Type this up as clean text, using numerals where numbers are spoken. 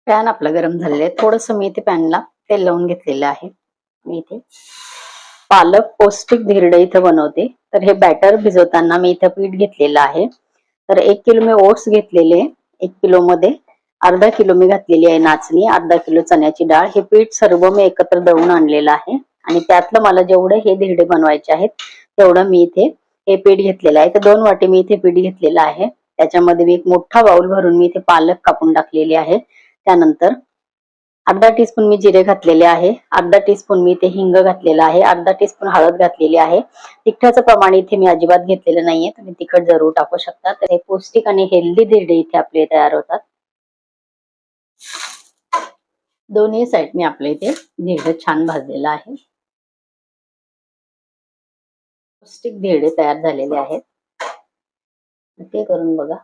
Pan आपला गरम झालेला आहे. थोडस मी इथे पॅनला तेल लावून घेतलेलं आहे. मी इथे पालक पौष्टिक धिरडे इथे बनवते. तर हे बॅटर भिजवताना मी इथे पीठ घेतलेलं आहे. तर 1 किलो मी ओट्स घेतलेले. 1 किलो मध्ये अर्धा किलो मी घातलेली आहे नाचणी, अर्धा किलो चण्याची डाळ. हे पीठ सर्व मी एकत्र दळून आणलेलं आहे आणि त्यातलं मला जेवढे हे धिरडे बनवायचे आहेत तेवढं मी इथे हे पीठ घेतलेलं आहे. तर 2 वाटी मी इथे पीठ घेतलेलं आहे. त्याच्यामध्ये मी एक मोठा बाउल भरून मी इथे पालक कापून टाकलेली आहे. त्यानंतर अर्धा टीस्पून मी जिरे घातलेले आहे. अर्धा टीस्पून मी इथे हिंग घातलेला आहे. अर्धा टीस्पून हळद घातलेली आहे. तिखटाचं प्रमाण इथे मी अजिबात घेतलेलं नाहीये. तुम्ही तिखट जरूर टाकू शकता. तर हे पौष्टिक आणि हेल्दी धिरडे इथे आपले तयार होतात. दोन्ही साईडने आपल्या इथे धिरडे छान भाजलेलं आहे. पौष्टिक धिरडे तयार झालेले आहेत. ते करून बघा.